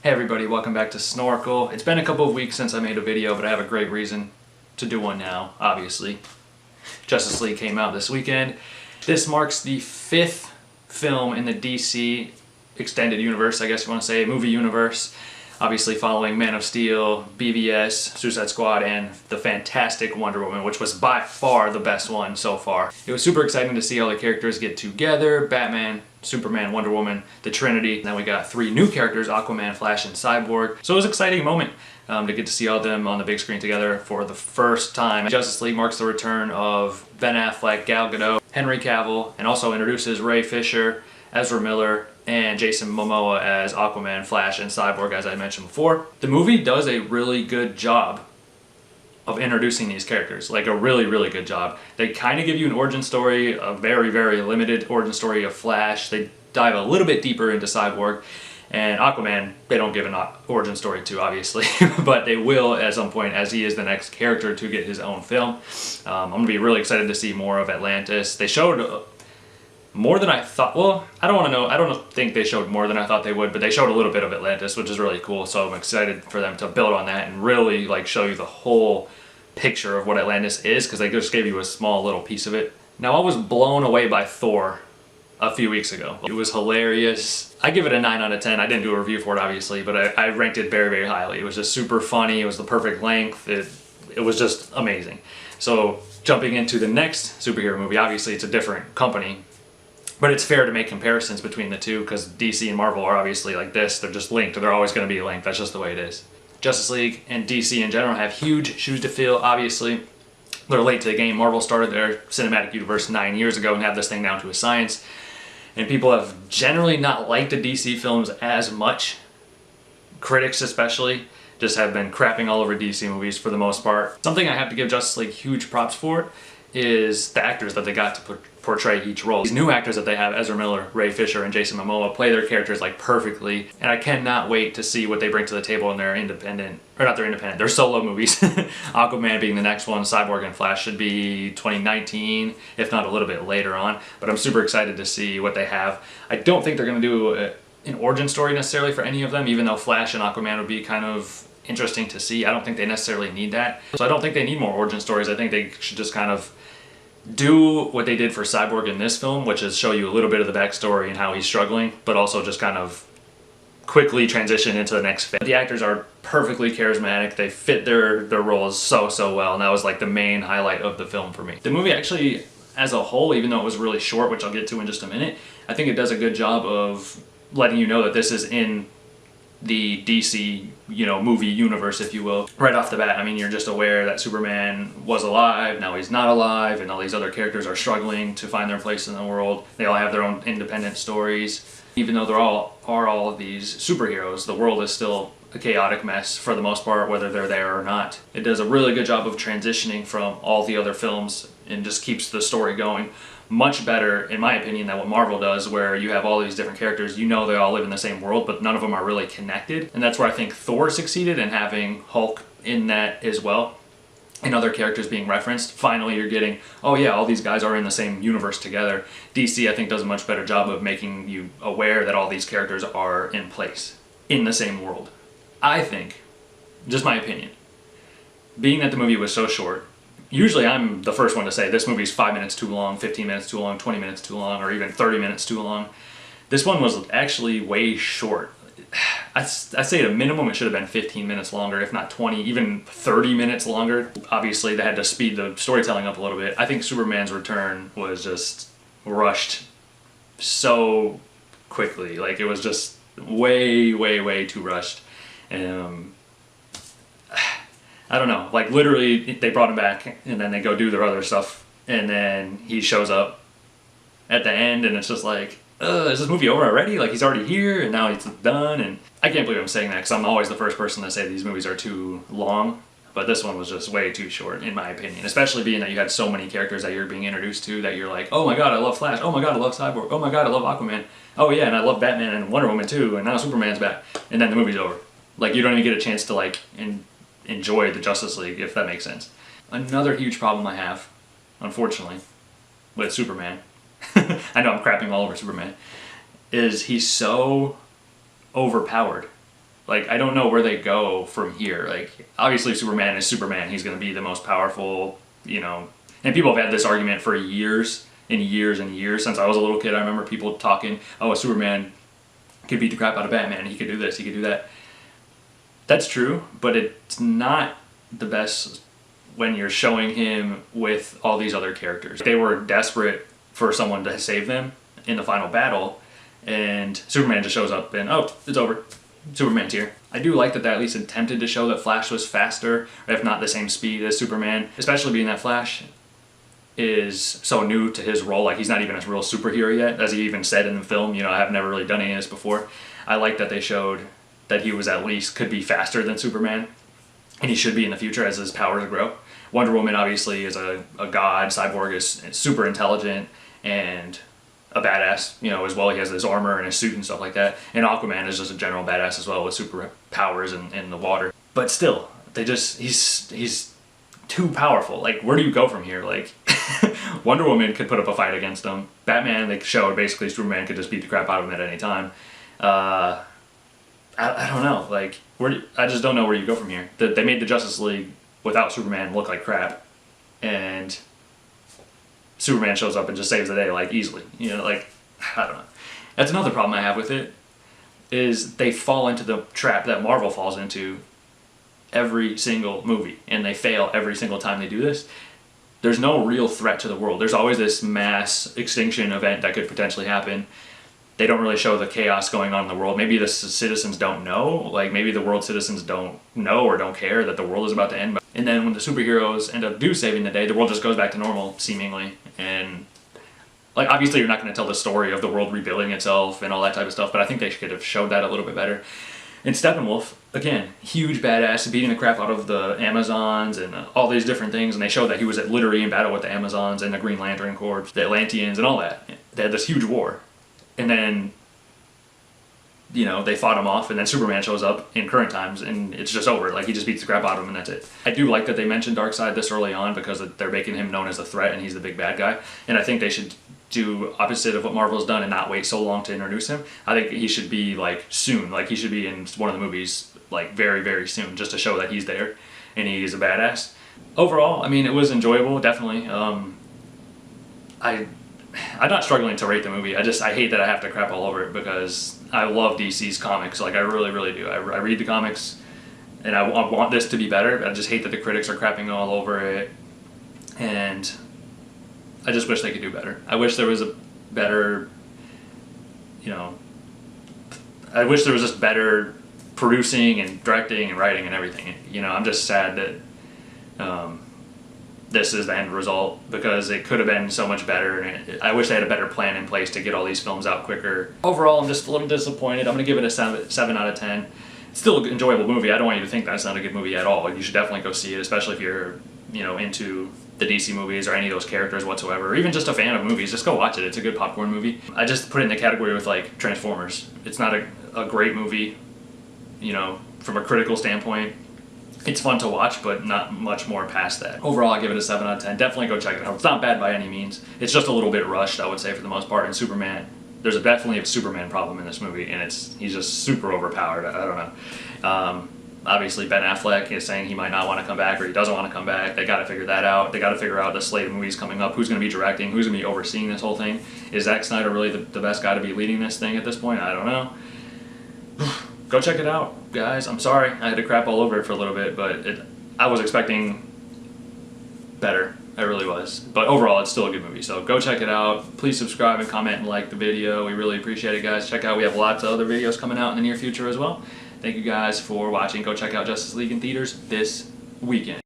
Hey everybody, welcome back to Snorkel. It's been a couple of weeks since I made a video, but I have a great reason to do one now, obviously. Justice League came out this weekend. This marks the 5th film in the DC extended universe, I guess you want to say, movie universe. Obviously following Man of Steel, BVS, Suicide Squad, and the fantastic Wonder Woman, which was by far the best one so far. It was super exciting to see all the characters get together. Batman, Superman, Wonder Woman, the Trinity. And then we got 3 new characters, Aquaman, Flash, and Cyborg. So it was an exciting moment to get to see all of them on the big screen together for the first time. Justice League marks the return of Ben Affleck, Gal Gadot, Henry Cavill, and also introduces Ray Fisher, Ezra Miller, and Jason Momoa as Aquaman, Flash, and Cyborg, as I mentioned before. The movie does a really good job of introducing these characters, like a really, really good job. They kind of give you an origin story, a very, very limited origin story of Flash. They dive a little bit deeper into Cyborg, and Aquaman, they don't give an origin story to, obviously, but they will at some point, as he is the next character to get his own film. I'm gonna be really excited to see more of Atlantis. They showed more than I thought. Well, I don't think they showed more than I thought they would, but they showed a little bit of Atlantis, which is really cool. So I'm excited for them to build on that and really like show you the whole picture of what Atlantis is, because they just gave you a small little piece of it. Now, I was blown away by Thor a few weeks ago. It was hilarious. I give it a 9 out of 10. I didn't do a review for it, obviously, but I ranked it very, very highly. It was just super funny. It was the perfect length. It was just amazing. So jumping into the next superhero movie, obviously it's a different company, but it's fair to make comparisons between the two because DC and Marvel are obviously like this. They're just linked. They're always going to be linked. That's just the way it is. Justice League and DC in general have huge shoes to fill, obviously. They're late to the game. Marvel started their cinematic universe 9 years ago and have this thing down to a science. And people have generally not liked the DC films as much. Critics especially just have been crapping all over DC movies for the most part. Something I have to give Justice League huge props for is the actors that they got to portray each role. These new actors that they have, Ezra Miller, Ray Fisher, and Jason Momoa, play their characters like perfectly, and I cannot wait to see what they bring to the table in their their solo movies. Aquaman being the next one, Cyborg and Flash should be 2019, if not a little bit later on, but I'm super excited to see what they have. I don't think they're going to do an origin story necessarily for any of them, even though Flash and Aquaman would be kind of interesting to see. I don't think they necessarily need that. So I don't think they need more origin stories. I think they should just kind of do what they did for Cyborg in this film, which is show you a little bit of the backstory and how he's struggling, but also just kind of quickly transition into the next phase. The actors are perfectly charismatic. They fit their roles so well, and that was like the main highlight of the film for me. The movie actually, as a whole, even though it was really short, which I'll get to in just a minute, I think it does a good job of letting you know that this is in the DC, movie universe, if you will. Right off the bat, I mean, you're just aware that Superman was alive, now he's not alive, and all these other characters are struggling to find their place in the world. They all have their own independent stories. Even though all of these superheroes, the world is still a chaotic mess for the most part, whether they're there or not. It does a really good job of transitioning from all the other films and just keeps the story going. Much better, in my opinion, than what Marvel does, where you have all these different characters, they all live in the same world, but none of them are really connected. And that's where I think Thor succeeded in having Hulk in that as well, and other characters being referenced. Finally, you're getting, oh yeah, all these guys are in the same universe together. DC, I think, does a much better job of making you aware that all these characters are in place, in the same world. I think, just my opinion, being that the movie was so short, usually I'm the first one to say this movie's 5 minutes too long, 15 minutes too long, 20 minutes too long, or even 30 minutes too long. This one was actually way short. I say at a minimum it should have been 15 minutes longer, if not 20, even 30 minutes longer. Obviously they had to speed the storytelling up a little bit. I think Superman's return was just rushed so quickly. Like, it was just way too rushed. I don't know, like literally they brought him back and then they go do their other stuff and then he shows up at the end and it's just like, is this movie over already? Like, he's already here and now it's done. And I can't believe I'm saying that because I'm always the first person to say these movies are too long, but this one was just way too short in my opinion, especially being that you had so many characters that you're being introduced to that you're like, oh my god, I love Flash, oh my god, I love Cyborg, oh my god, I love Aquaman, oh yeah, and I love Batman and Wonder Woman too, and now Superman's back, and then the movie's over. Like, you don't even get a chance to like enjoy the Justice League, if that makes sense. Another huge problem I have, unfortunately, with Superman, I know I'm crapping all over Superman, is he's so overpowered Like, I don't know where they go from here. Like, obviously Superman is Superman. He's going to be the most powerful, you know. And people have had this argument for years and years and years. Since I was a little kid, I remember people talking, oh, Superman could beat the crap out of Batman. He could do this, he could do that. That's true, but it's not the best when you're showing him with all these other characters. They were desperate for someone to save them in the final battle, and Superman just shows up and, oh, it's over. Superman's here. I do like that they at least attempted to show that Flash was faster, if not the same speed as Superman, especially being that Flash is so new to his role. Like, he's not even a real superhero yet, as he even said in the film, you know, I've never really done any of this before. I like that they showed that he was at least could be faster than Superman, and he should be in the future as his powers grow. Wonder Woman obviously is a god. Cyborg is super intelligent and a badass, you know, as well. He has his armor and his suit and stuff like that. And Aquaman is just a general badass as well with super powers in the water. But still, he's too powerful. Like, where do you go from here? Like, Wonder Woman could put up a fight against him. Batman, they showed basically Superman could just beat the crap out of him at any time. I don't know. Like, I just don't know where you go from here. They made the Justice League without Superman look like crap, and Superman shows up and just saves the day, like, easily. You know, like, I don't know. That's another problem I have with it, is they fall into the trap that Marvel falls into every single movie, and they fail every single time they do this. There's no real threat to the world. There's always this mass extinction event that could potentially happen. They don't really show the chaos going on in the world. Maybe the citizens don't know. Like, maybe the world citizens don't know or don't care that the world is about to end. And then when the superheroes end up saving the day, the world just goes back to normal, seemingly. And, like, obviously you're not going to tell the story of the world rebuilding itself and all that type of stuff, but I think they could have showed that a little bit better. And Steppenwolf, again, huge badass, beating the crap out of the Amazons and all these different things, and they showed that he was literally in battle with the Amazons and the Green Lantern Corps, the Atlanteans and all that. They had this huge war. And then, you know, they fought him off, and then Superman shows up in current times, and it's just over. Like, he just beats the crap out of him, and that's it. I do like that they mentioned Darkseid this early on, because they're making him known as a threat, and he's the big bad guy. And I think they should do opposite of what Marvel's done and not wait so long to introduce him. I think he should be, like, soon. Like, he should be in one of the movies, like, very, very soon, just to show that he's there, and he's a badass. Overall, I mean, it was enjoyable, definitely. I'm not struggling to rate the movie. I hate that I have to crap all over it, because I love DC's comics. Like, I really, really do. I read the comics, and I want this to be better. I just hate that the critics are crapping all over it, and I just wish they could do better. I wish there was a better, you know, I wish there was just better producing and directing and writing and everything. You know, I'm just sad that this is the end result, because it could have been so much better, and I wish they had a better plan in place to get all these films out quicker. Overall, I'm just a little disappointed. I'm going to give it a 7 out of 10. It's still an enjoyable movie. I don't want you to think that's not a good movie at all. You should definitely go see it, especially if you're, you know, into the DC movies or any of those characters whatsoever, or even just a fan of movies. Just go watch it. It's a good popcorn movie. I just put it in the category with, like, Transformers. It's not a great movie, you know, from a critical standpoint. It's fun to watch, but not much more past that. Overall, I give it a 7 out of 10. Definitely go check it out. It's not bad by any means. It's just a little bit rushed, I would say, for the most part. And Superman, there's definitely a Superman problem in this movie, and he's just super overpowered. I don't know. Obviously, Ben Affleck is saying he might not want to come back, or he doesn't want to come back. They got to figure that out. They got to figure out the slate of movies coming up. Who's going to be directing? Who's going to be overseeing this whole thing? Is Zack Snyder really the best guy to be leading this thing at this point? I don't know. Go check it out, guys. I'm sorry I had to crap all over it for a little bit, but I was expecting better. I really was. But overall, it's still a good movie. So go check it out. Please subscribe and comment and like the video. We really appreciate it, guys. Check out, we have lots of other videos coming out in the near future as well. Thank you guys for watching. Go check out Justice League in theaters this weekend.